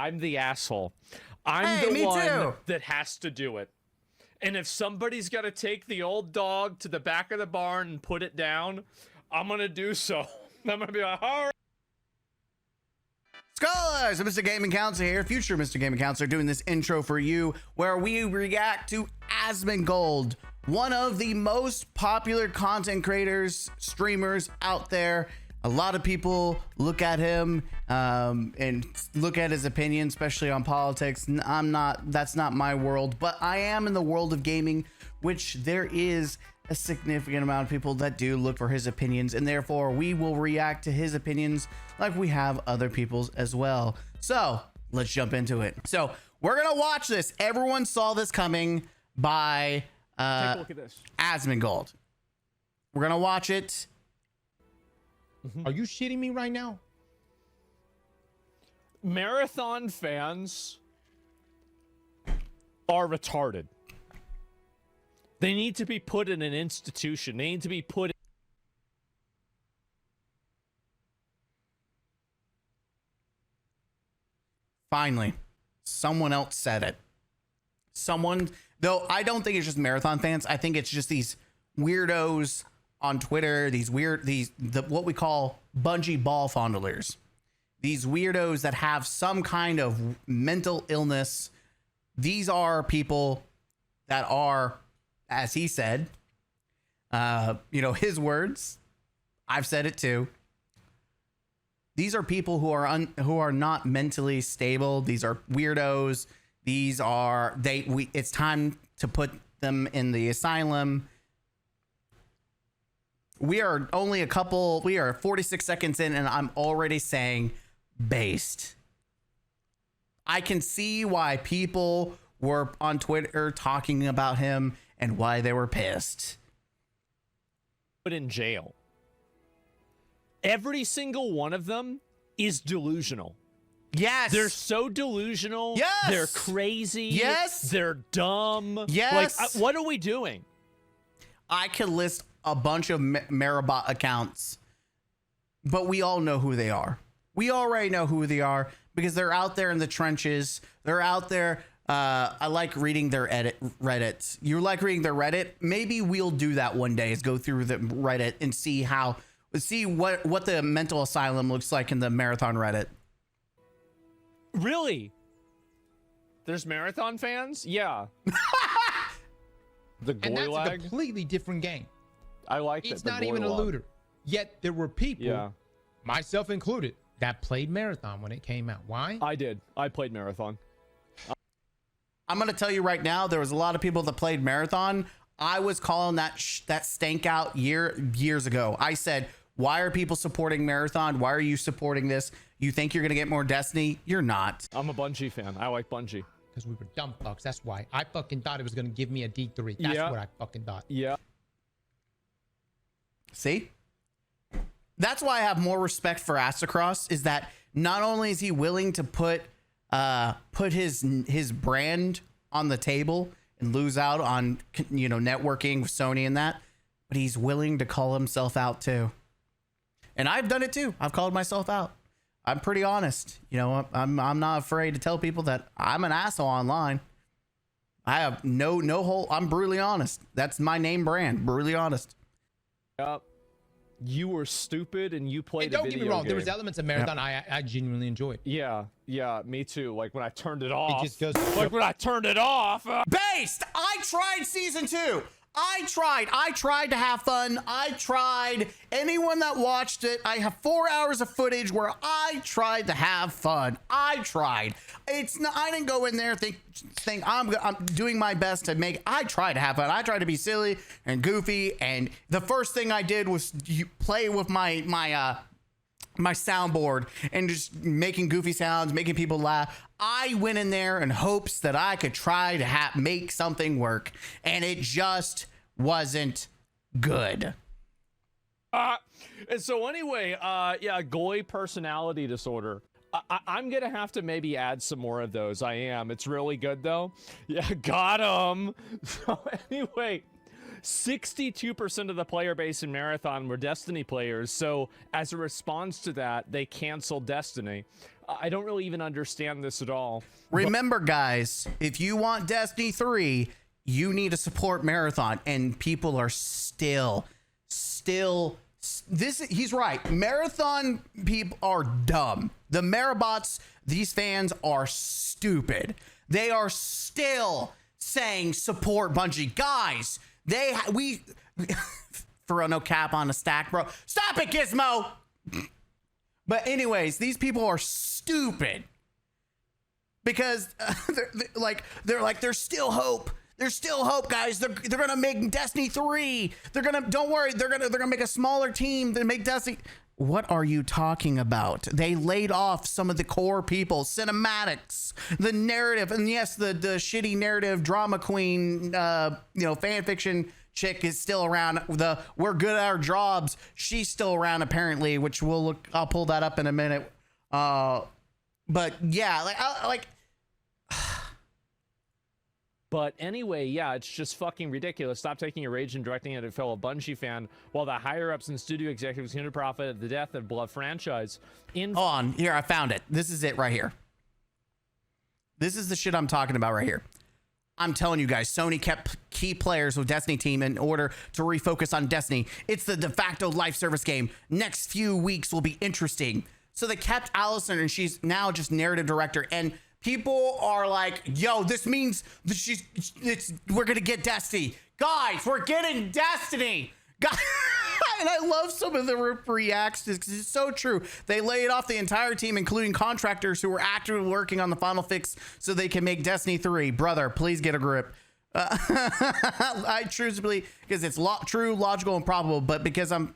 I'm the asshole. I'm Hey, the me one too. that has to do it. And if somebody's got to take the old dog to the back of the barn and put it down, I'm going to do so. I'm going to be like, all right. Scholars, Mr. Gaming Counselor here, future Mr. Gaming Counselor, doing this intro for you where we react to Asmongold, one of the most popular content creators, streamers out there. A lot of people look at him and look at his opinion, especially on politics. That's not my world, but I am in the world of gaming, which there is a significant amount of people that do look for his opinions, and therefore we will react to his opinions like we have other people's as well. So let's jump into it. So we're gonna watch this. Everyone saw this coming by Take a look at this. Asmongold. We're gonna watch it. Are you shitting me right now? Marathon fans are retarded. They need to be put in an institution. They need to be put. Finally, someone else said it. Someone, though I don't think it's just marathon fans. I think it's just these weirdos on Twitter, what we call Bungie ball fondlers. These weirdos that have some kind of mental illness. These are people that are, as he said, his words. I've said it too. These are people who are not mentally stable. These are weirdos. It's time to put them in the asylum. We are 46 seconds in, and I'm already saying based. I can see why people were on Twitter talking about him and why they were pissed. Put in jail. Every single one of them is delusional. Yes. They're so delusional. Yes. They're crazy. Yes. They're dumb. Yes. Like, what are we doing? I could list a bunch of Marabot accounts, but we all know who they are. We already know who they are because they're out there in the trenches. They're out there. I like reading their Reddit. You like reading their Reddit? Maybe we'll do that one day, is go through the Reddit and see what the mental asylum looks like in the marathon Reddit. Really? There's marathon fans? Yeah. The And that's a Goylag? completely different game. I like that. It's not even a looter. Yet there were people, myself included, that played Marathon when it came out. Why? I did. I played Marathon. I'm going to tell you right now, there was a lot of people that played Marathon. I was calling that stank out years ago. I said, why are people supporting Marathon? Why are you supporting this? You think you're going to get more Destiny? You're not. I'm a Bungie fan. I like Bungie. Because we were dumb fucks. That's why. I fucking thought it was going to give me a D3. That's what I fucking thought. Yeah. See? That's why I have more respect for Astacross, is that not only is he willing to put his brand on the table and lose out on networking with Sony and that, but he's willing to call himself out too. And I've done it too. I've called myself out. I'm pretty honest. I'm not afraid to tell people that I'm an asshole online. I have no hold. I'm brutally honest. That's my name brand. Brutally honest. Yep. You were stupid and you played Hey, don't a video get me wrong. game. There was elements of Marathon I genuinely enjoyed. Yeah, me too. Like when I turned it off. It just goes. Like when I turned it off. Based. I tried season 2. I tried to have fun. I tried. Anyone that watched it, I have 4 hours of footage where I tried to have fun. I tried. I didn't go in there think I'm doing my best to make. I tried to have fun. I tried to be silly and goofy. And the first thing I did was play with my soundboard and just making goofy sounds, making people laugh. I went in there in hopes that I could try to make something work, and it just wasn't good. And so anyway, Goy personality disorder. I'm going to have to maybe add some more of those. I am. It's really good, though. Yeah, got him. So anyway, 62% of the player base in Marathon were Destiny players. So as a response to that, they canceled Destiny. I don't really even understand this at all. Remember, guys, if you want Destiny 3, you need to support Marathon, and people are still this. He's right. Marathon people are dumb. The Marabots, these fans are stupid. They are still saying support Bungie, guys. We throw no cap on a stack, bro. Stop it, Gizmo. But anyways, these people are stupid because there's still hope. There's still hope, guys. They're gonna make Destiny 3. Don't worry. They're gonna make a smaller team to make Destiny. What are you talking about? They laid off some of the core people, cinematics, the narrative, and yes, the shitty narrative drama queen, fan fiction chick is still around. We're good at our jobs. She's still around apparently, which I'll pull that up in a minute. But yeah, But anyway, yeah, it's just fucking ridiculous. Stop taking your rage and directing it at a fellow Bungie fan while the higher-ups and studio executives continue to profit at the death of beloved franchise. Hold on, here, I found it. This is it right here. This is the shit I'm talking about right here. I'm telling you guys, Sony kept key players with Destiny team in order to refocus on Destiny. It's the de facto life service game. Next few weeks will be interesting. So they kept Allison, and she's now just narrative director, and people are like, yo, this means we're going to get Destiny. Guys, we're getting Destiny. God. And I love some of the reactions because it's so true. They laid off the entire team, including contractors who were actively working on the final fix so they can make Destiny 3. Brother, please get a grip. I truly believe because it's true, logical, and probable, but because I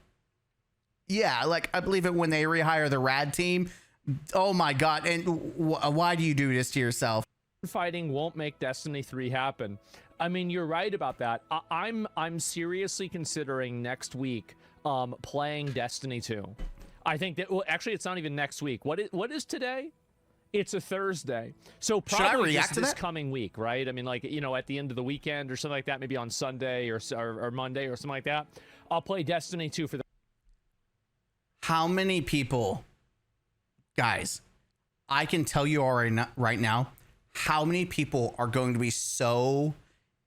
believe it when they rehire the rad team. Oh my God. And why do you do this to yourself? Fighting won't make Destiny 3 happen. I mean, you're right about that. I'm seriously considering next week playing Destiny 2. I think that, well, actually, it's not even next week. What is today? It's a Thursday. So probably this coming week, right? I mean, at the end of the weekend or something like that, maybe on Sunday or Monday or something like that, I'll play Destiny 2 for the. How many people, guys, I can tell you right now, how many people are going to be so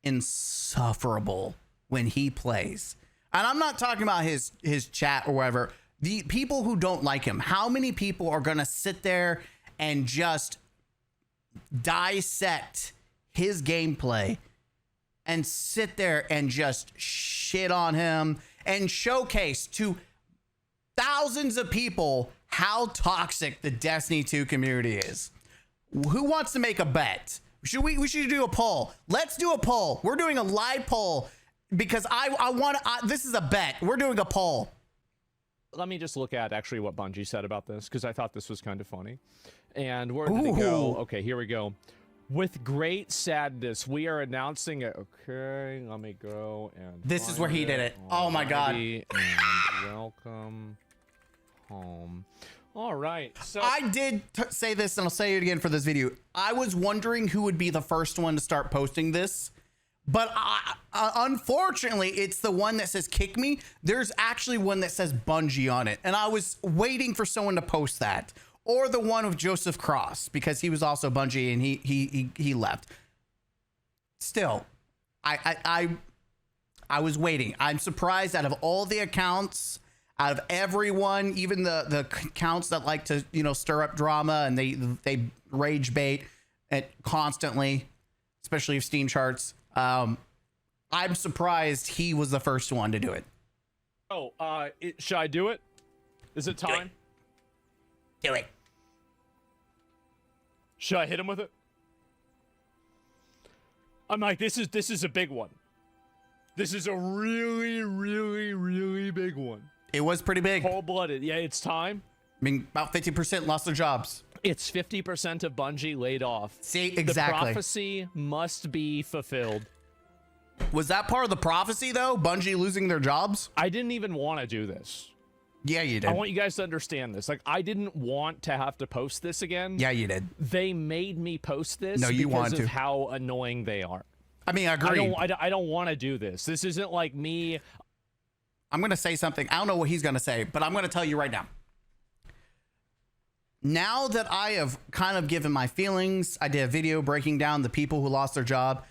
insufferable when he plays? And I'm not talking about his chat or whatever. The people who don't like him, how many people are going to sit there and just dissect his gameplay and sit there and just shit on him and showcase to thousands of people how toxic the Destiny 2 community is? Who wants to make a bet? We should do a poll. Let's do a poll. We're doing a live poll because I want this is a bet. We're doing a poll. Let me just look at actually what Bungie said about this because I thought this was kind of funny. And where did it go? Okay, here we go. With great sadness, we are announcing it. Okay, let me go and. This is where he did it. Oh my God. And welcome home. All right. So I did say this, and I'll say it again for this video. I was wondering who would be the first one to start posting this, but unfortunately, it's the one that says "kick me." There's actually one that says Bungie on it, and I was waiting for someone to post that, or the one with Joseph Cross because he was also Bungie and he left. Still, I was waiting. I'm surprised out of all the accounts. Out of everyone, even the accounts that like to, stir up drama and they rage bait constantly, especially if Steam charts. I'm surprised he was the first one to do it. Oh, should I do it? Is it time? Do it. Should I hit him with it? I'm like, this is a big one. This is a really, really, really big one. It was pretty big. Cold-blooded. Yeah, it's time. I mean, about 50% lost their jobs. It's 50% of Bungie laid off. See, exactly. The prophecy must be fulfilled. Was that part of the prophecy, though? Bungie losing their jobs? I didn't even want to do this. Yeah, you did. I want you guys to understand this. I didn't want to have to post this again. Yeah, you did. They made me post this because of how annoying they are. I mean, I agree. I don't want to do this. This isn't like me. I'm going to say something. I don't know what he's going to say, but I'm going to tell you right now. Now that I have kind of given my feelings, I did a video breaking down the people who lost their job.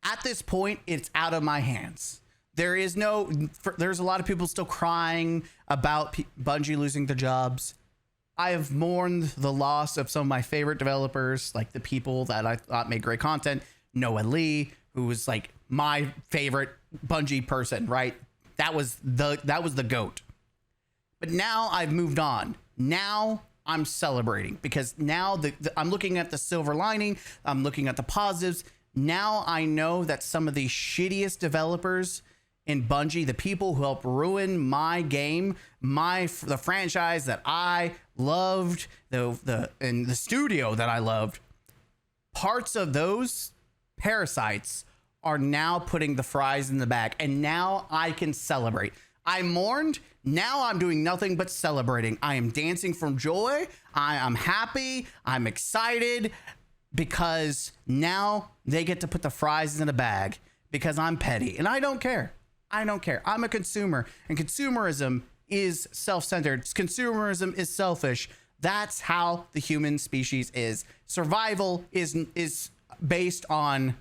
At this point, it's out of my hands. There's a lot of people still crying about Bungie losing their jobs. I have mourned the loss of some of my favorite developers, like the people that I thought made great content. Noah Lee, who was like my favorite Bungie person, right? That was the GOAT. But now I've moved on. Now I'm celebrating because now I'm looking at the silver lining. I'm looking at the positives. Now I know that some of the shittiest developers in Bungie, the people who helped ruin my game, the franchise that I loved, and the studio that I loved, parts of those parasites are now putting the fries in the bag, and now I can celebrate. I mourned. Now I'm doing nothing but celebrating. I am dancing from joy. I am happy. I'm excited because now they get to put the fries in a bag because I'm petty and I don't care. I don't care. I'm a consumer, and consumerism is self-centered. Consumerism is selfish. That's how the human species is. Survival is based on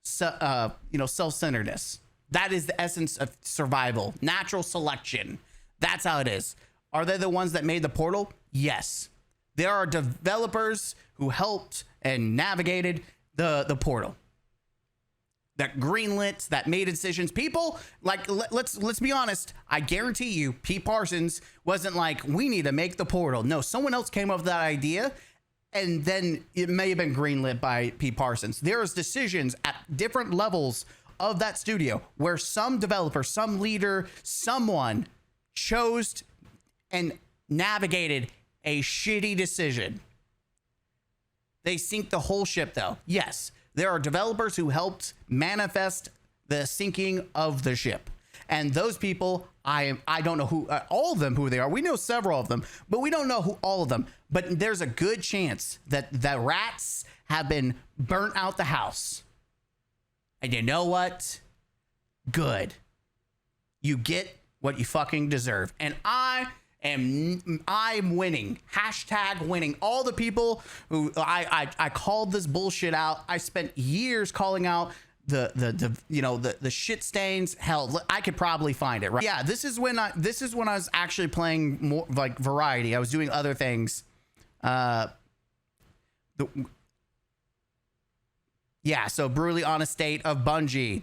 self-centeredness. That is the essence of survival. Natural selection. That's how it is. Are they the ones that made the portal? Yes. There are developers who helped and navigated the portal. That greenlit, that made decisions. People, like, let's be honest. I guarantee you, Pete Parsons wasn't like, we need to make the portal. No, someone else came up with that idea, and then it may have been greenlit by Pete Parsons. There's decisions at different levels of that studio where some developer, some leader, someone chose and navigated a shitty decision. They sink the whole ship, though. Yes, there are developers who helped manifest the sinking of the ship. And those people, I don't know who, all of them, who they are. We know several of them, but we don't know who all of them. But there's a good chance that the rats have been burnt out the house. And you know what? Good. You get what you fucking deserve. And I'm winning. Hashtag winning. All the people who I called this bullshit out. I spent years calling out the shit stains. Hell, I could probably find it, right? Yeah, this is when I was actually playing more like variety. I was doing other things. So brutally honest state of Bungie.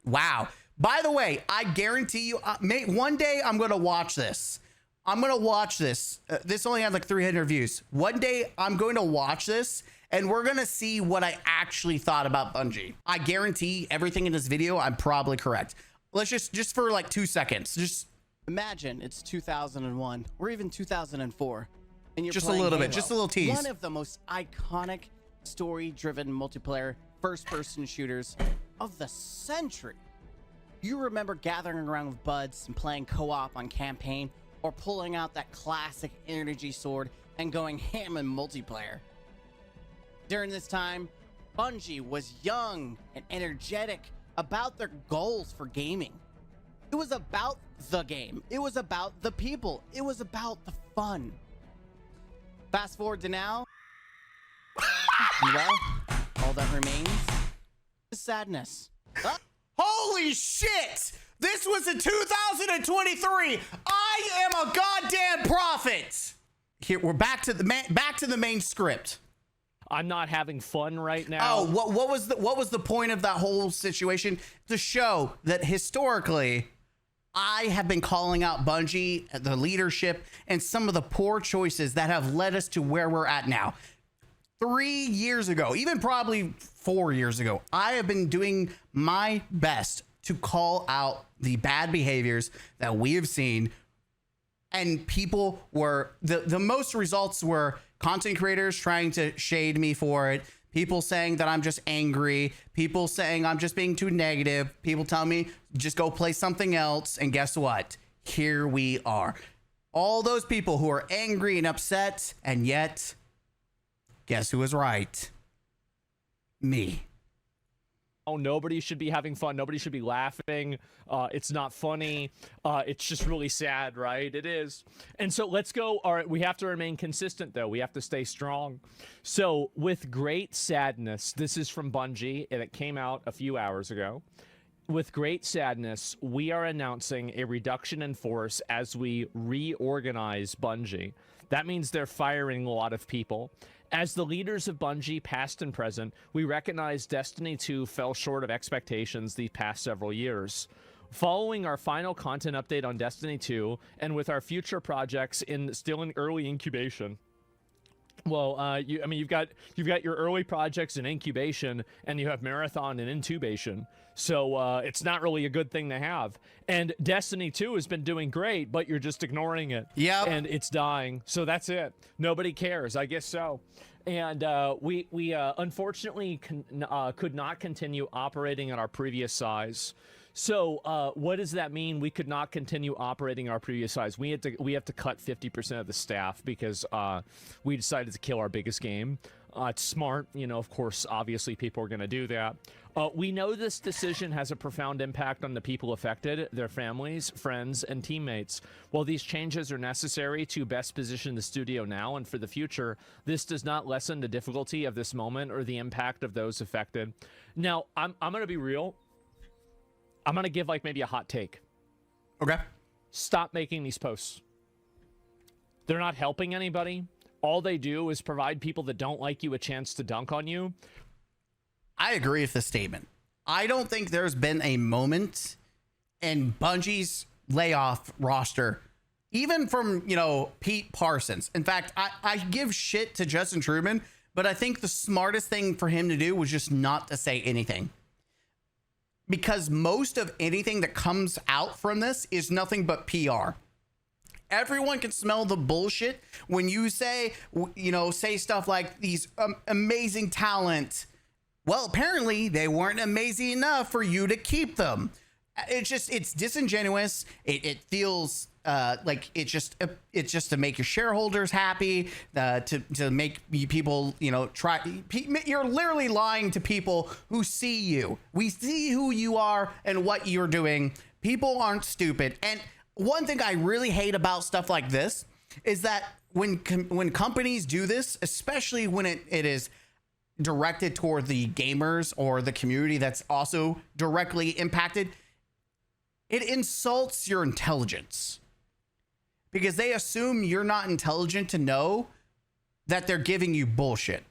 Wow. By the way, I guarantee you, one day I'm going to watch this. This only had like 300 views. One day I'm going to watch this and we're going to see what I actually thought about Bungie. I guarantee everything in this video, I'm probably correct. Let's just for like 2 seconds, just imagine it's 2001 or even 2004. And you're just a playing little Halo, bit, just a little tease. One of the most iconic story-driven multiplayer first-person shooters of the century. You remember gathering around with buds and playing co-op on campaign, or pulling out that classic energy sword and going ham in multiplayer. During this time, Bungie was young and energetic about their goals for gaming. It was about the game. It was about the people. It was about the fun. Fast forward to now, well, all that remains is sadness. Holy shit! This was in 2023. I am a goddamn prophet. Here we're back to the main script. I'm not having fun right now. Oh, what was the point of that whole situation? To show that historically, I have been calling out Bungie, the leadership, and some of the poor choices that have led us to where we're at now. 3 years ago, even probably 4 years ago, I have been doing my best to call out the bad behaviors that we have seen. And people were, the most results were content creators trying to shade me for it. People saying that I'm just angry. People saying I'm just being too negative. People telling me just go play something else. And guess what? Here we are. All those people who are angry and upset, and yet, guess who was right? Me. Nobody should be having fun. Nobody should be laughing. It's not funny. It's just really sad, right? It is. And so let's go. All right, we have to remain consistent, though. We have to stay strong. So with great sadness, this is from Bungie, and it came out a few hours ago. With great sadness, we are announcing a reduction in force as we reorganize Bungie. That means they're firing a lot of people. As the leaders of Bungie, past and present, we recognize Destiny 2 fell short of expectations these past several years. Following our final content update on Destiny 2, and with our future projects still in early incubation. Well, you've got your early projects in incubation, and you have Marathon and intubation. So it's not really a good thing to have. And Destiny 2 has been doing great, but you're just ignoring it. Yep. And it's dying. So that's it. Nobody cares. I guess so. And we unfortunately could not continue operating at our previous size. So what does that mean? We could not continue operating our previous size. We have to cut 50% of the staff because we decided to kill our biggest game. It's smart, of course, obviously people are going to do that. We know this decision has a profound impact on the people affected, their families, friends, and teammates. While these changes are necessary to best position the studio now and for the future, this does not lessen the difficulty of this moment or the impact of those affected. Now, I'm going to be real. I'm going to give maybe a hot take. Okay. Stop making these posts. They're not helping anybody. All they do is provide people that don't like you a chance to dunk on you. I agree with this statement. I don't think there's been a moment in Bungie's layoff roster, even from, Pete Parsons. In fact, I give shit to Justin Truman, but I think the smartest thing for him to do was just not to say anything. Because most of anything that comes out from this is nothing but PR. Everyone can smell the bullshit when you say stuff like these amazing talent. Well, apparently they weren't amazing enough for you to keep them. It's disingenuous. It feels like it's just to make your shareholders happy, to make people, try. You're literally lying to people who see you. We see who you are and what you're doing. People aren't stupid. And one thing I really hate about stuff like this is that when companies do this, especially when it is directed toward the gamers or the community that's also directly impacted, it insults your intelligence because they assume you're not intelligent to know that they're giving you bullshit.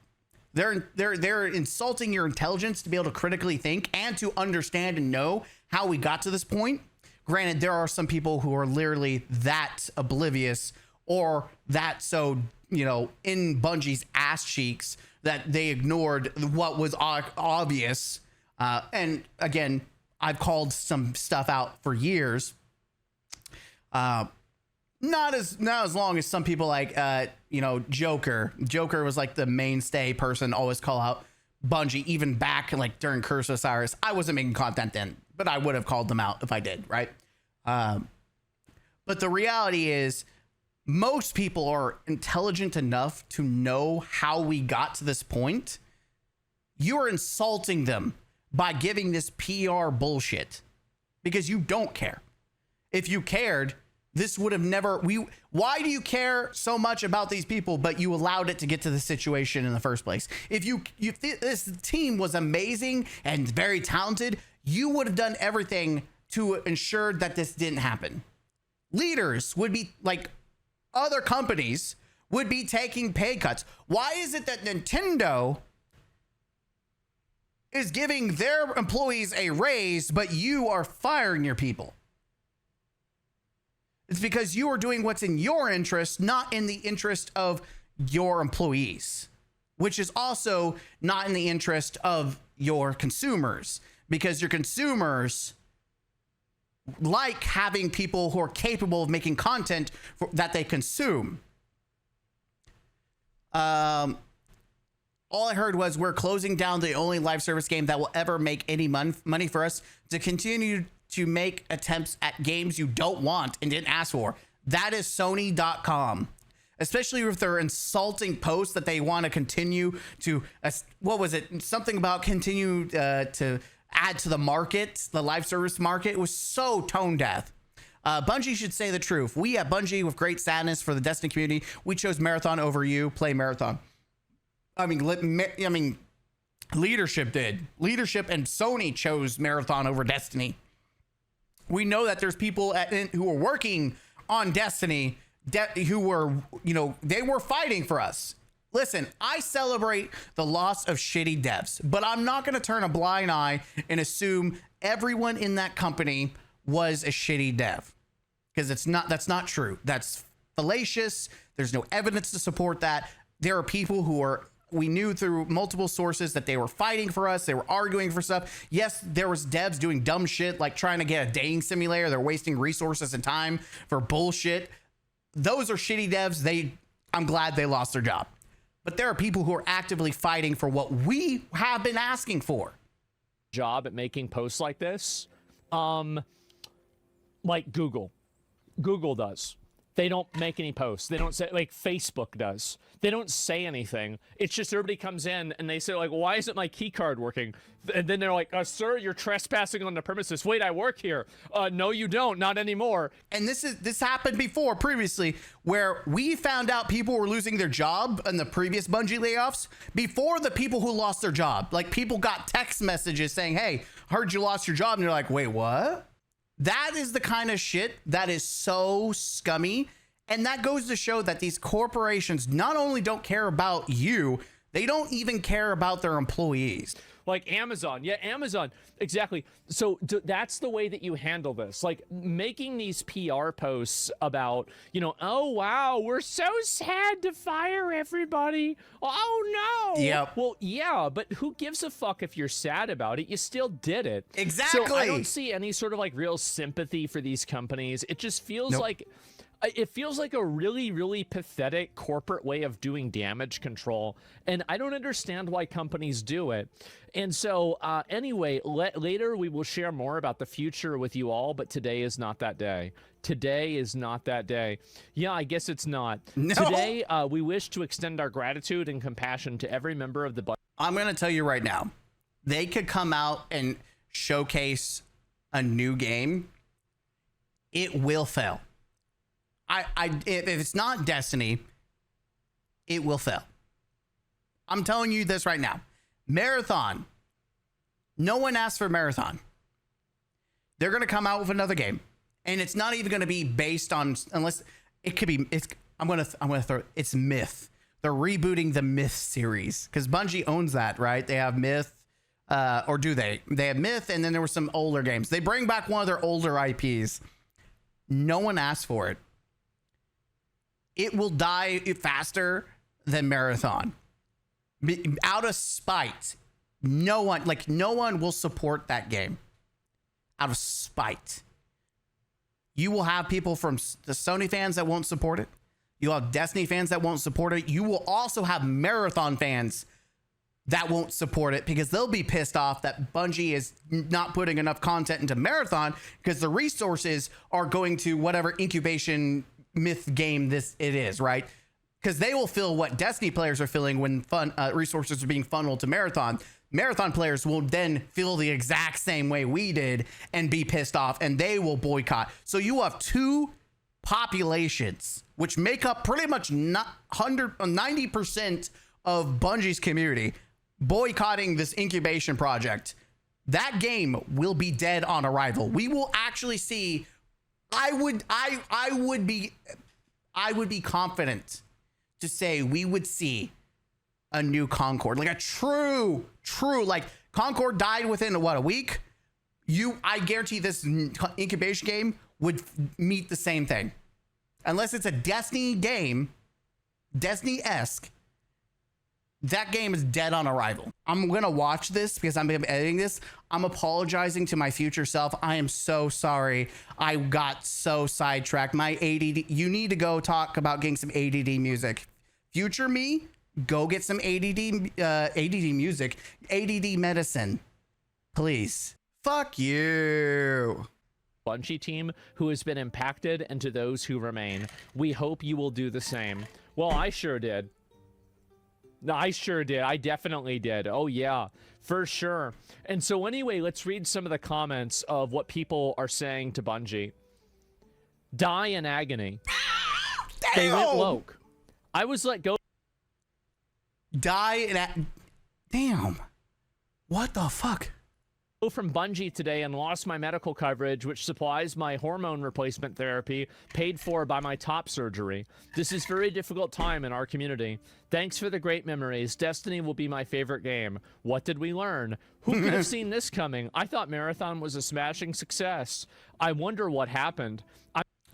They're insulting your intelligence to be able to critically think and to understand and know how we got to this point. Granted, there are some people who are literally that oblivious or that so, in Bungie's ass cheeks that they ignored what was obvious. And again, I've called some stuff out for years. Not as long as some people like, Joker. Joker was like the mainstay person, always call out Bungie, even back during Curse of Osiris. I wasn't making content then, but I would have called them out if I did, right? But the reality is most people are intelligent enough to know how we got to this point. You're insulting them by giving this PR bullshit because you don't care. If you cared, this would have never. Why do you care so much about these people, but you allowed it to get to the situation in the first place? If this team was amazing and very talented, you would have done everything to ensure that this didn't happen. Leaders would be other companies would be taking pay cuts. Why is it that Nintendo is giving their employees a raise, but you are firing your people? It's because you are doing what's in your interest, not in the interest of your employees, which is also not in the interest of your consumers, because your consumers like having people who are capable of making content that they consume. All I heard was we're closing down the only live service game that will ever make any money for us to continue to make attempts at games you don't want and didn't ask for. That is Sony.com. Especially with their insulting posts that they want to continue to, what was it? Something about continue to add to the market, the live service market. It was so tone deaf. Bungie should say the truth. We at Bungie, with great sadness for the Destiny community, we chose Marathon over you. Play Marathon. I mean, leadership did. Leadership and Sony chose Marathon over Destiny. We know that there's people who are working on Destiny who were, they were fighting for us. Listen, I celebrate the loss of shitty devs, but I'm not going to turn a blind eye and assume everyone in that company was a shitty dev, because that's not true. That's fallacious. There's no evidence to support that. There are people we knew through multiple sources that they were fighting for us. They were arguing for stuff. Yes, there was devs doing dumb shit, like trying to get a dating simulator. They're wasting resources and time for bullshit. Those are shitty devs. I'm glad they lost their job. But there are people who are actively fighting for what we have been asking for. Job at making posts like this, like Google does. They don't make any posts. They don't say, like Facebook does. They don't say anything. It's just everybody comes in and they say, like, why isn't my key card working? And then they're like, sir, you're trespassing on the premises. Wait, I work here. No, you don't. Not anymore. And this happened previously, where we found out people were losing their job in the previous Bungie layoffs before the people who lost their job. Like, people got text messages saying, hey, heard you lost your job. And they're like, wait, what? That is the kind of shit that is so scummy. And that goes to show that these corporations not only don't care about you, they don't even care about their employees. Like Amazon. Yeah, Amazon. Exactly. So that's the way that you handle this. Like making these PR posts about, oh, wow, we're so sad to fire everybody. Oh, no. Yep. Well, yeah, but who gives a fuck if you're sad about it? You still did it. Exactly. So I don't see any sort of like real sympathy for these companies. It just feels like... It feels like a really, really pathetic corporate way of doing damage control, and I don't understand why companies do it. And so, anyway, later we will share more about the future with you all, but today is not that day. Today is not that day. Yeah, I guess it's not. No. Today, we wish to extend our gratitude and compassion to every member of the... I'm going to tell you right now, they could come out and showcase a new game. It will fail. If it's not Destiny, it will fail. I'm telling you this right now. Marathon. No one asked for Marathon. They're going to come out with another game, and it's not even going to be based on, unless it could be. I'm going to throw. It's Myth. They're rebooting the Myth series because Bungie owns that, right? They have Myth, or do they? They have Myth, and then there were some older games. They bring back one of their older IPs. No one asked for it. It will die faster than Marathon. Out of spite. No one will support that game. Out of spite. You will have people from the Sony fans that won't support it. You'll have Destiny fans that won't support it. You will also have Marathon fans that won't support it because they'll be pissed off that Bungie is not putting enough content into Marathon because the resources are going to whatever incubation Myth game it is, right? Because they will feel what Destiny players are feeling when resources are being funneled to Marathon. Marathon players will then feel the exact same way we did and be pissed off, and they will boycott. So you have two populations which make up pretty much 90% of Bungie's community boycotting this incubation project. That game will be dead on arrival. We will actually see. I would be confident to say we would see a new Concord, like a true, like Concord died within a week. I guarantee this incubation game would meet the same thing, unless it's a Destiny game, Destiny-esque. That game is dead on arrival. I'm going to watch this because I'm editing this. I'm apologizing to my future self. I am so sorry. I got so sidetracked. My ADD, you need to go talk about getting some ADD music. Future me, go get some ADD music, ADD medicine, please. Fuck you. Bungie team who has been impacted and to those who remain. We hope you will do the same. Well, I sure did. No, I sure did. I definitely did. Oh, yeah, for sure. And so anyway, let's read some of the comments of what people are saying to Bungie. Die in agony. They went woke. I was let go. Die in damn. What the fuck? From Bungie today and lost my medical coverage, which supplies my hormone replacement therapy paid for by my top surgery. This is a very difficult time in our community. Thanks for the great memories. Destiny will be my favorite game. What did we learn? Who could have seen this coming? I thought Marathon was a smashing success. I wonder what happened.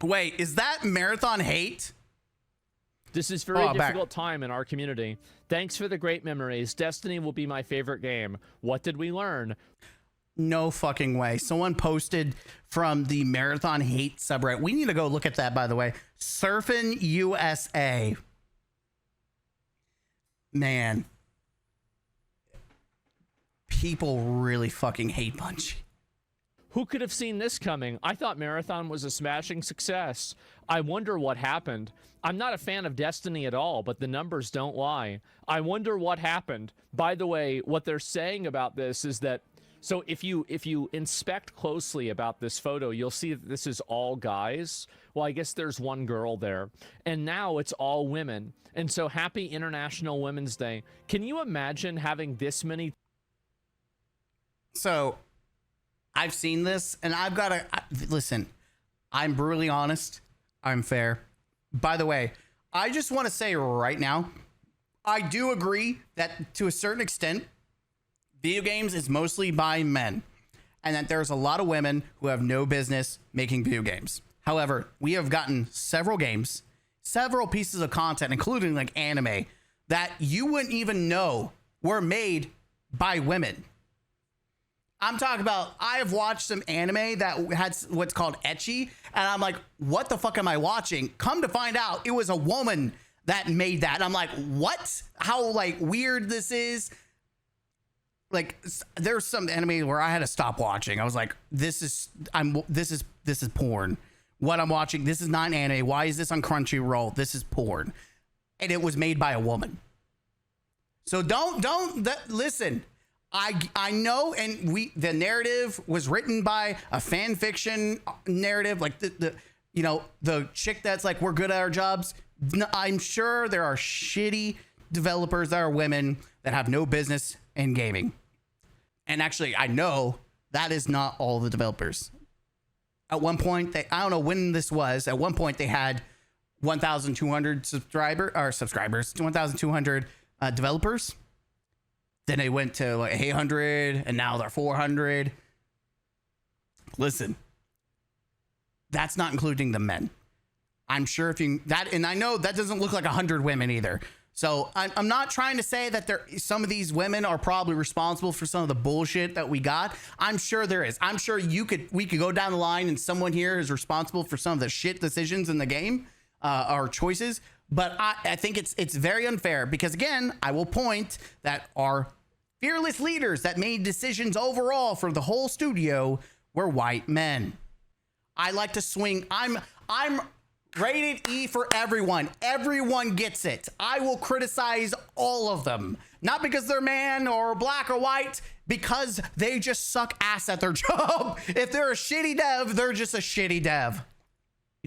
Wait, is that Marathon hate? This is a very difficult time in our community. Thanks for the great memories. Destiny will be my favorite game. What did we learn? No fucking way. Someone posted from the Marathon hate subreddit. We need to go look at that, by the way. Surfing USA. Man. People really fucking hate Bungie. Who could have seen this coming? I thought Marathon was a smashing success. I wonder what happened. I'm not a fan of Destiny at all, but the numbers don't lie. I wonder what happened. By the way, what they're saying about this is that, so if you inspect closely about this photo, you'll see that this is all guys. Well, I guess there's one girl there. And now it's all women. And so happy International Women's Day. Can you imagine having this many? So I've seen this and I've got to listen. I'm brutally honest. I'm fair. By the way, I just want to say right now, I do agree that to a certain extent, video games is mostly by men, and that there's a lot of women who have no business making video games. However, we have gotten several games, several pieces of content, including like anime, that you wouldn't even know were made by women. I'm talking about, I have watched some anime that had what's called ecchi, and I'm like, what the fuck am I watching? Come to find out, it was a woman that made that. And I'm like, what? How like weird this is. Like, there's some anime where I had to stop watching. I was like, this is porn. What I'm watching, this is not anime. Why is this on Crunchyroll? This is porn. And it was made by a woman. So listen. I know, and the narrative was written by a fan fiction narrative, like the chick that's like, we're good at our jobs. I'm sure there are shitty developers that are women that have no business in gaming. And actually, I know that is not all the developers. At one point, I don't know when this was. At one point, they had 1,200 subscribers, 1,200 developers. Then they went to like 800, and now they're 400. Listen, that's not including the men. I'm sure and I know that doesn't look like 100 women either. So I'm not trying to say that some of these women are probably responsible for some of the bullshit that we got. I'm sure there is. I'm sure we could go down the line and someone here is responsible for some of the shit decisions in the game, or choices. But I think it's very unfair because, again, I will point that our fearless leaders that made decisions overall for the whole studio were white men. I like to swing. I'm rated E for everyone. Everyone gets it. I will criticize all of them. Not because they're man or black or white, because they just suck ass at their job. If they're a shitty dev, they're just a shitty dev.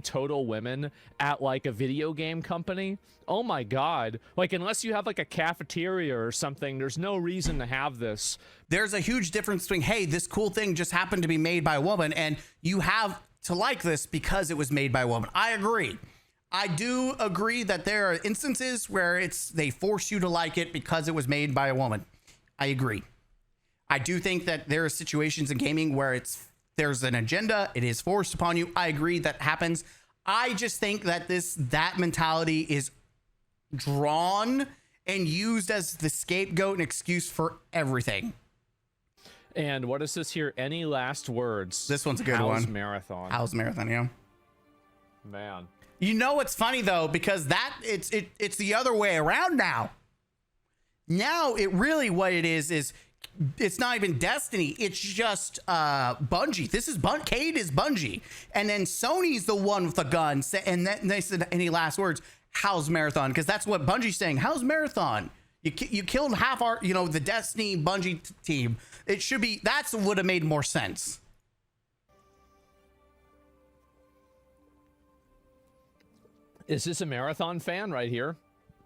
Total women at like a video game company. Oh my God. Like, unless you have like a cafeteria or something, there's no reason to have this. There's a huge difference between, hey, this cool thing just happened to be made by a woman, and you have to like this because it was made by a woman. I agree. I do agree that there are instances where they force you to like it because it was made by a woman. I agree. I do think that there are situations in gaming where there's an agenda, it is forced upon you. I agree that happens. I just think that that mentality is drawn and used as the scapegoat and excuse for everything. And what is this here? Any last words? This one's a good one. How's Marathon? How's Marathon, yeah. Man. You know what's funny though, because it's the other way around now. Now it really what it is it's not even Destiny. It's just Bungie. Cade is Bungie, and then Sony's the one with the gun. And then they said, any last words? How's Marathon? Because that's what Bungie's saying. How's Marathon? You killed half our, the Destiny Bungie team. It should be, that's would have made more sense. Is this a Marathon fan right here?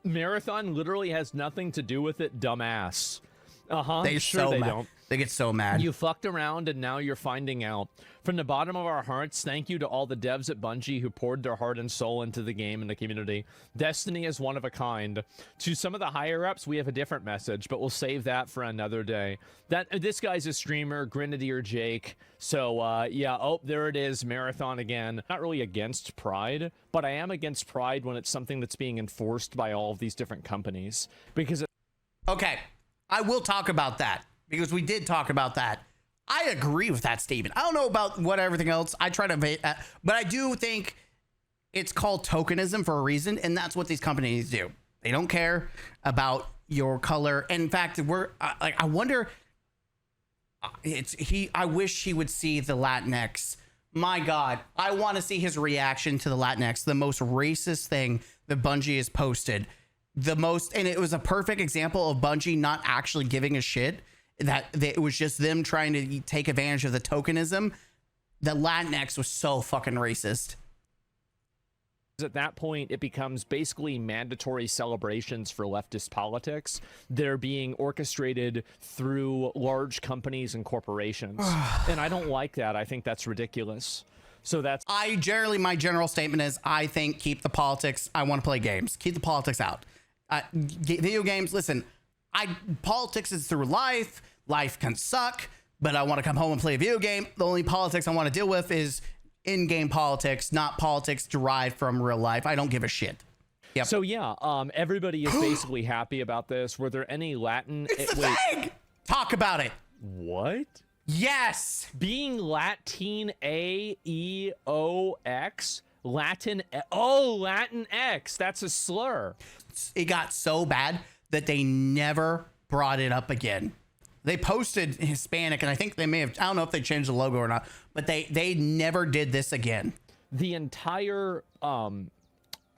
Marathon literally has nothing to do with it, dumbass. They don't. They get so mad. You fucked around and now you're finding out. From the bottom of our hearts, thank you to all the devs at Bungie who poured their heart and soul into the game and the community. Destiny is one of a kind. To some of the higher ups, we have a different message, but we'll save that for another day. This guy's a streamer, Grenadier Jake. So yeah, oh, there it is, Marathon again. Not really against Pride, but I am against Pride when it's something that's being enforced by all of these different companies. Because okay, I will talk about that, because we did talk about that. I agree with that statement. I don't know about what everything else. I try to, but I do think it's called tokenism for a reason, and that's what these companies do. They don't care about your color. In fact, I wonder. I wish he would see the Latinx. My God, I want to see his reaction to the Latinx, the most racist thing that Bungie has posted. And it was a perfect example of Bungie not actually giving a shit. That it was just them trying to take advantage of the tokenism. The Latinx was so fucking racist. at that point, it becomes basically mandatory celebrations for leftist politics. They're being orchestrated through large companies and corporations. And I don't like that. I think that's ridiculous. So that's... my general statement is, I think keep the politics. I want to play games. Keep the politics out. Video games, listen, politics is through life. Life can suck, but I want to come home and play a video game. The only politics I want to deal with is in-game politics, not politics derived from real life. I don't give a shit. Yep. So yeah, everybody is basically happy about this. Were there any Latin... It's the thing! Talk about it. What? Yes! Being Latin A-E-O-X? Latin... Oh, Latin X. That's a slur. It got so bad that they never brought it up again. They posted Hispanic, and I think they may have... I don't know if they changed the logo or not, but they never did this again. The entire...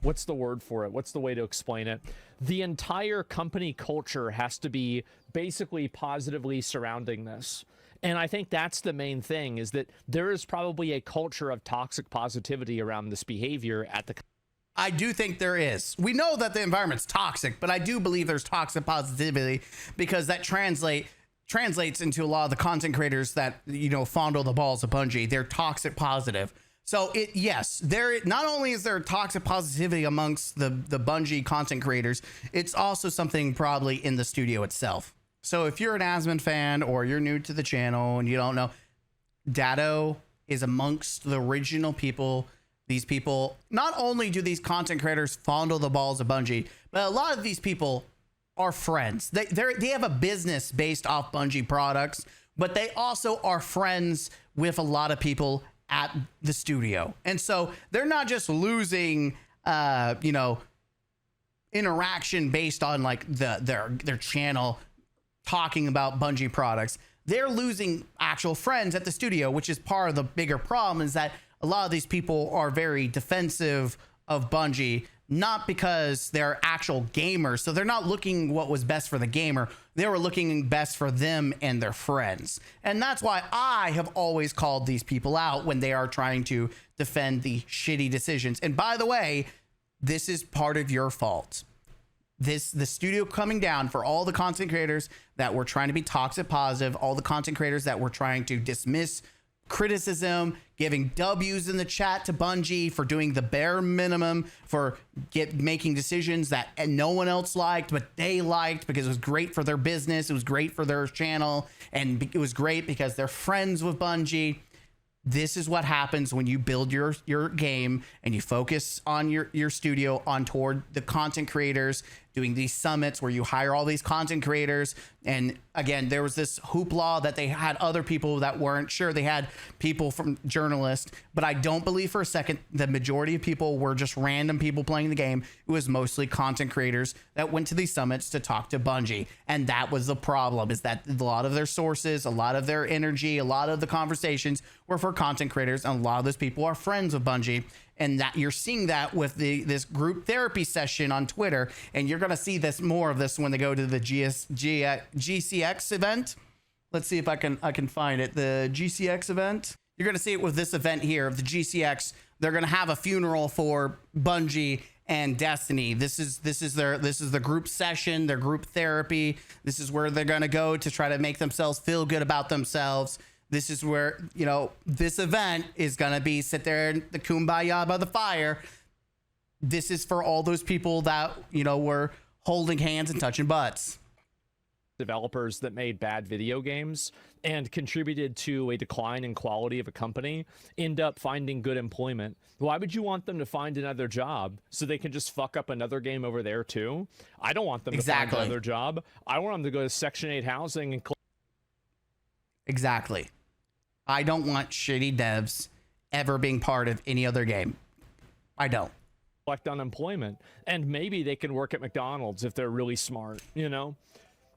what's the word for it? What's the way to explain it? The entire company culture has to be basically positively surrounding this. And I think that's the main thing, is that there is probably a culture of toxic positivity around this behavior at the... I do think there is. We know that the environment's toxic, but I do believe there's toxic positivity, because that translates into a lot of the content creators that, you know, fondle the balls of Bungie. They're toxic positive. So yes, there not only is there toxic positivity amongst the Bungie content creators, it's also something probably in the studio itself. So if you're an Asmon fan or you're new to the channel and you don't know, Dado is amongst the original people. These people, not only do these content creators fondle the balls of Bungie, but a lot of these people are friends. They have a business based off Bungie products, but they also are friends with a lot of people at the studio. And so they're not just losing, interaction based on like their channel talking about Bungie products. They're losing actual friends at the studio, which is part of the bigger problem, is that a lot of these people are very defensive of Bungie, not because they're actual gamers. So they're not looking what was best for the gamer. They were looking best for them and their friends. And that's why I have always called these people out when they are trying to defend the shitty decisions. And by the way, this is part of your fault. The studio coming down for all the content creators that were trying to be toxic positive, all the content creators that were trying to dismiss criticism, giving W's in the chat to Bungie for doing the bare minimum, for making decisions that no one else liked, but they liked because it was great for their business, it was great for their channel, and it was great because they're friends with Bungie. This is what happens when you build your game and you focus on your studio toward the content creators, doing these summits where you hire all these content creators. And again, there was this hoopla that they had other people that weren't sure. They had people from journalists, but I don't believe for a second the majority of people were just random people playing the game. It was mostly content creators that went to these summits to talk to Bungie. And that was the problem, is that a lot of their sources, a lot of their energy, a lot of the conversations were for content creators. And a lot of those people are friends with Bungie. And that you're seeing that with this group therapy session on Twitter, and you're gonna see this more of this when they go to the GCX event. Let's see if I can find it. The GCX event. You're gonna see it with this event here of the GCX. They're gonna have a funeral for Bungie and Destiny. This is the group session, their group therapy. This is where they're gonna go to try to make themselves feel good about themselves. This is where, this event is gonna be sit there in the kumbaya by the fire. This is for all those people that, were holding hands and touching butts. Developers that made bad video games and contributed to a decline in quality of a company end up finding good employment. Why would you want them to find another job so they can just fuck up another game over there too? I don't want them to find another job. I want them to go to Section 8 housing and Exactly. I don't want shitty devs ever being part of any other game. I don't. collect unemployment. And maybe they can work at McDonald's if they're really smart,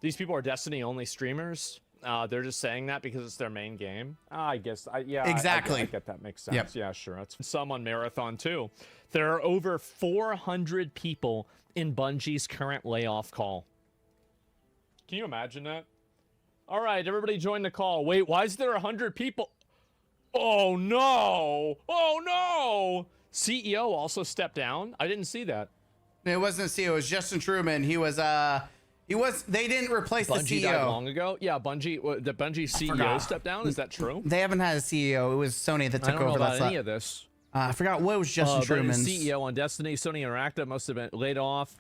These people are Destiny only streamers. They're just saying that because it's their main game. I guess, exactly. I get that makes sense. Yep. Yeah, sure. That's some on Marathon too. There are over 400 people in Bungie's current layoff call. Can you imagine that? All right, everybody join the call. Wait, why is there 100 people? Oh no! Oh no! CEO also stepped down. I didn't see that. It wasn't the CEO. It was Justin Truman. He was. They didn't replace Bungie the CEO. died long ago. Yeah, the Bungie CEO stepped down. Is that true? They haven't had a CEO. It was Sony that took I don't know over about any of this. I forgot what was Justin But Truman's CEO on Destiny. Sony Interactive must have been laid off.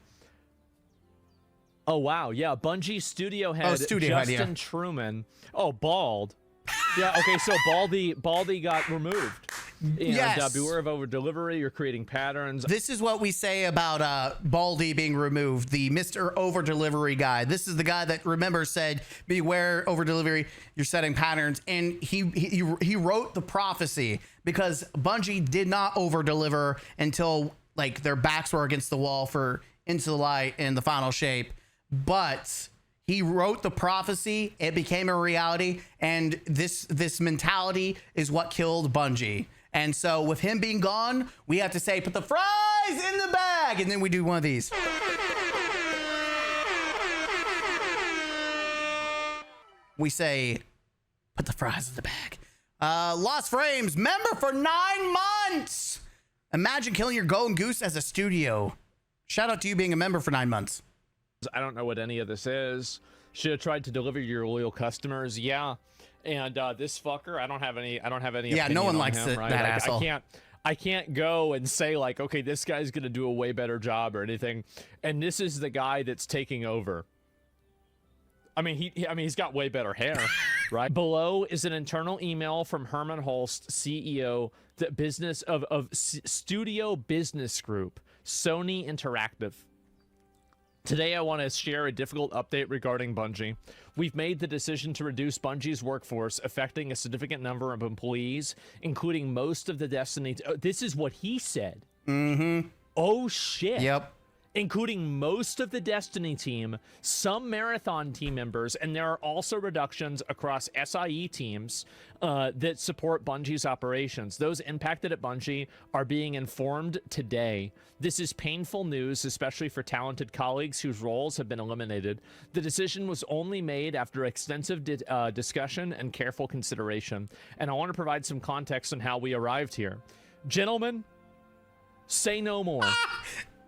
Oh wow, yeah, Bungie studio head Justin Truman. Oh, bald. Yeah, okay, so Baldy got removed. And, yes. Beware of over delivery. You're creating patterns. This is what we say about Baldy being removed, the Mr. Over Delivery guy. This is the guy that, remember, said, beware over delivery, you're setting patterns. And he wrote the prophecy because Bungie did not over deliver until like their backs were against the wall for Into the Light and the final shape. But he wrote the prophecy, it became a reality, and this mentality is what killed Bungie. And so with him being gone, we have to say, put the fries in the bag, and then we do one of these. We say, put the fries in the bag. Lost Frames, member for 9 months. Imagine killing your golden goose as a studio. Shout out to you being a member for 9 months. I don't know what any of this is. Should have tried to deliver your loyal customers. Yeah. And this fucker, I don't have any Yeah, no one likes him, right? that asshole. I can't go and say like, okay, this guy's gonna do a way better job or anything. And this is the guy that's taking over. I mean, he's got way better hair, right? Below is an internal email from Herman Holst, CEO, the business of Studio Business Group, Sony Interactive. Today, I want to share a difficult update regarding Bungie. We've made the decision to reduce Bungie's workforce, affecting a significant number of employees, including most of the Destiny... this is what he said. Mm-hmm. Oh, shit. Yep. Including most of the Destiny team, some Marathon team members, and there are also reductions across SIE teams that support Bungie's operations. Those impacted at Bungie are being informed today. This is painful news, especially for talented colleagues whose roles have been eliminated. The decision was only made after extensive discussion and careful consideration, and I want to provide some context on how we arrived here. Gentlemen, say no more.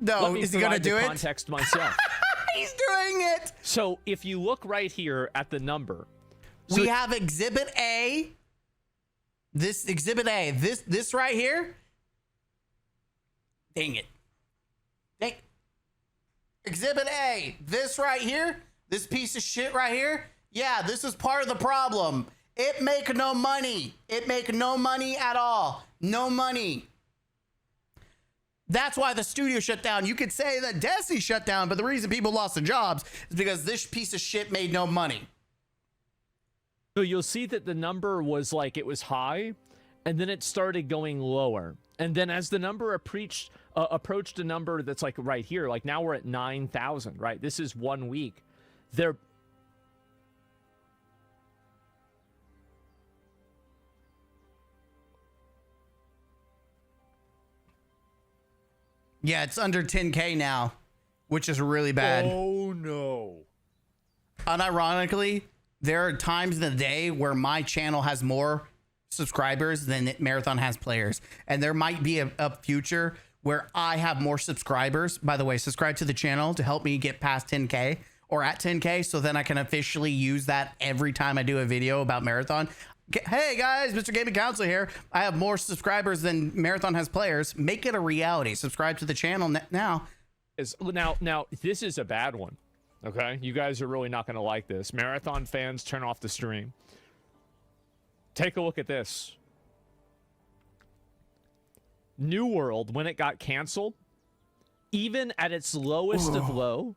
No, is he gonna do it? Context myself. He's doing it. So if you look right here at the number, we have Exhibit A. This Exhibit A. This right here. Dang it. Exhibit A. This right here. This piece of shit right here. Yeah, this is part of the problem. It make no money. It make no money at all. No money. That's why the studio shut down. You could say that Destiny shut down, but the reason people lost their jobs is because this piece of shit made no money. So you'll see that the number was like, it was high, and then it started going lower. And then as the number approached a number that's like right here, like now we're at 9,000, right? This is 1 week. Yeah, it's under 10K now, which is really bad. Oh no. Unironically, there are times in the day where my channel has more subscribers than Marathon has players. And there might be a future where I have more subscribers. By the way, subscribe to the channel to help me get past 10K or at 10K. So then I can officially use that every time I do a video about Marathon. Hey guys, Mr. Gaming Counselor here. I have more subscribers than Marathon has players. Make it a reality. Subscribe to the channel now. Now, this is a bad one. Okay, you guys are really not going to like this. Marathon fans, turn off the stream. Take a look at this. New World, when it got canceled, even at its lowest of low,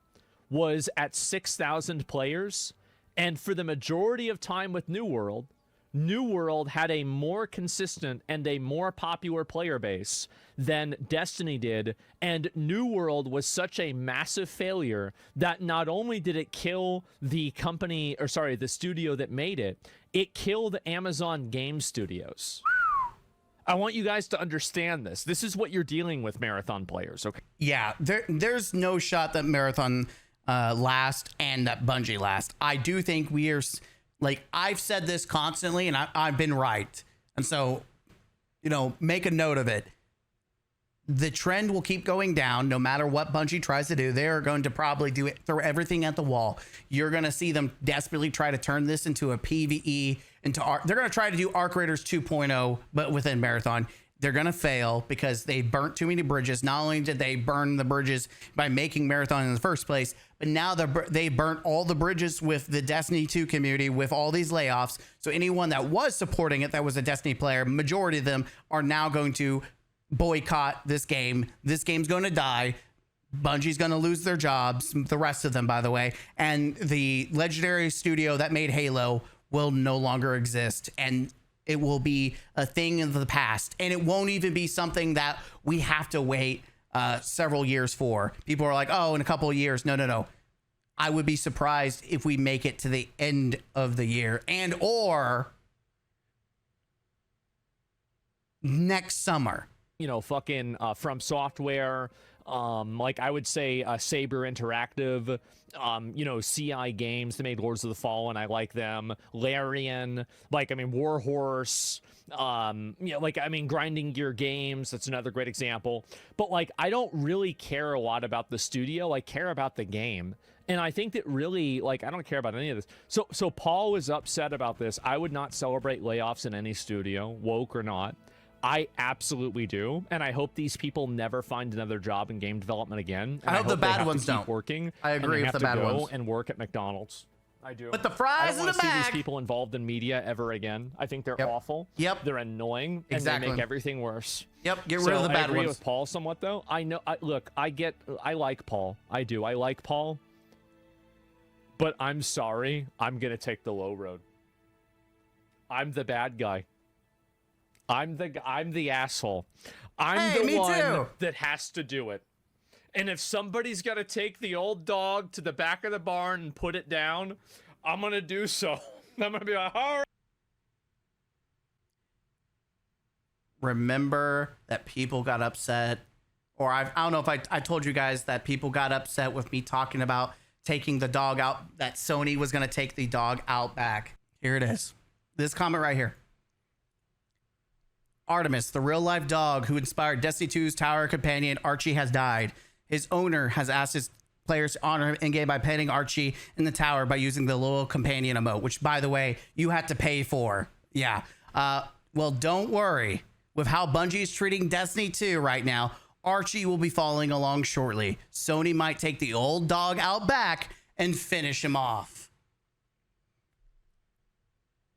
was at 6,000 players. And for the majority of time with New World had a more consistent and a more popular player base than Destiny did. And New World was such a massive failure that not only did it kill the company, or sorry, the studio that made it, it killed Amazon Game Studios. I want you guys to understand this. This is what you're dealing with, Marathon players, okay? Yeah, there's no shot that Marathon last and that Bungie last. I do think we are... Like, I've said this constantly, and I've been right. And so, you know, make a note of it. The trend will keep going down no matter what Bungie tries to do. They're going to probably do it, throw everything at the wall. You're going to see them desperately try to turn this into a PvE, they're going to try to do Arc Raiders 2.0, but within Marathon. They're going to fail because they burnt too many bridges. Not only did they burn the bridges by making Marathon in the first place, but now they burnt all the bridges with the Destiny 2 community with all these layoffs. So anyone that was supporting it, that was a Destiny player, majority of them are now going to boycott this game. This game's going to die. Bungie's going to lose their jobs, the rest of them, by the way. And the legendary studio that made Halo will no longer exist. And it will be a thing of the past, and it won't even be something that we have to wait several years for. People are like, oh, in a couple of years. No. I would be surprised if we make it to the end of the year or next summer. You know, fucking From Software, like I would say Saber Interactive, you know, CI Games, they made Lords of the Fallen, I like them. Larian, like, I mean, Warhorse, you know, like, I mean, Grinding Gear Games, that's another great example. But, like, I don't really care a lot about the studio, I care about the game. And I think that really, like, I don't care about any of this. So Paul was upset about this. I would not celebrate layoffs in any studio, woke or not. I absolutely do, and I hope these people never find another job in game development again. I hope the bad ones don't. Working. I agree with the bad ones. And work at McDonald's. I do. But the fries in the bag. I don't want to see these people involved in media ever again. I think they're awful. Yep. They're annoying. Exactly. And they make everything worse. Yep. Get rid of the bad ones. I agree with Paul somewhat, though. I know. Look, I like Paul. I do. I like Paul. But I'm sorry. I'm gonna take the low road. I'm the bad guy. I'm the asshole. I'm the one that has to do it. And if somebody's got to take the old dog to the back of the barn and put it down, I'm going to do so. I'm going to be like, all right. Remember that people got upset, or I don't know if I told you guys that people got upset with me talking about taking the dog out, that Sony was going to take the dog out back. Here it is. This comment right here. Artemis, the real-life dog who inspired Destiny 2's tower companion Archie, has died. His owner has asked his players to honor him in-game by petting Archie in the tower by using the loyal companion emote, which, by the way, you had to pay for. Yeah. Well, don't worry. With how Bungie is treating Destiny 2 right now, Archie will be following along shortly. Sony might take the old dog out back and finish him off.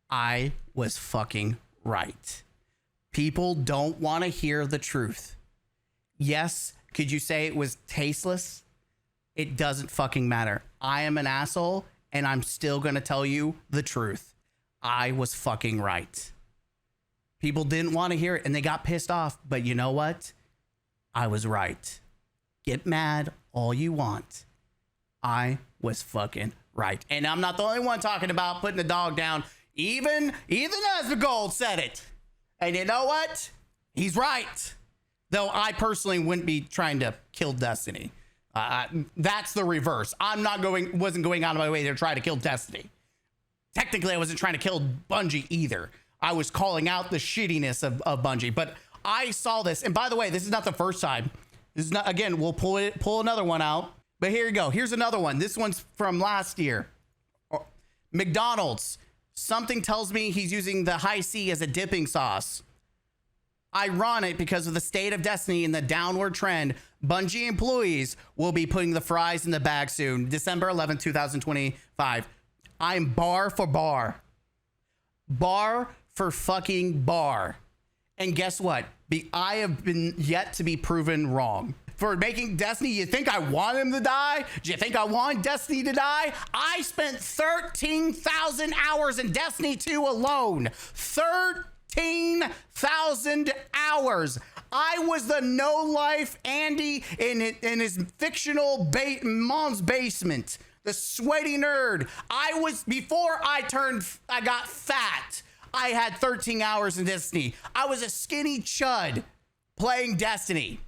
I was fucking right. People don't want to hear the truth. Yes, could you say it was tasteless? It doesn't fucking matter. I am an asshole, and I'm still going to tell you the truth. I was fucking right. People didn't want to hear it, and they got pissed off. But you know what? I was right. Get mad all you want. I was fucking right. And I'm not the only one talking about putting the dog down. Even Asmongold said it. And you know what? He's right. Though I personally wouldn't be trying to kill Destiny. That's the reverse. Wasn't going out of my way to try to kill Destiny. Technically, I wasn't trying to kill Bungie either. I was calling out the shittiness of Bungie. But I saw this, and by the way, this is not the first time. This is not, again, we'll pull another one out. But here you go. Here's another one. This one's from last year. McDonald's. Something tells me he's using the high C as a dipping sauce. Ironic because of the state of Destiny and the downward trend, Bungie employees will be putting the fries in the bag soon. December 11th, 2025. I'm bar for bar. Bar for fucking bar. And guess what? I have been yet to be proven wrong. For making Destiny, you think I want him to die? Do you think I want Destiny to die? I spent 13,000 hours in Destiny 2 alone. 13,000 hours. I was the no-life Andy in his fictional mom's basement. The sweaty nerd. Before I got fat, I had 13 hours in Destiny. I was a skinny chud playing Destiny.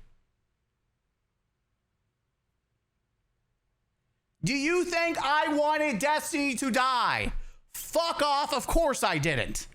Do you think I wanted Destiny to die? Fuck off, of course I didn't.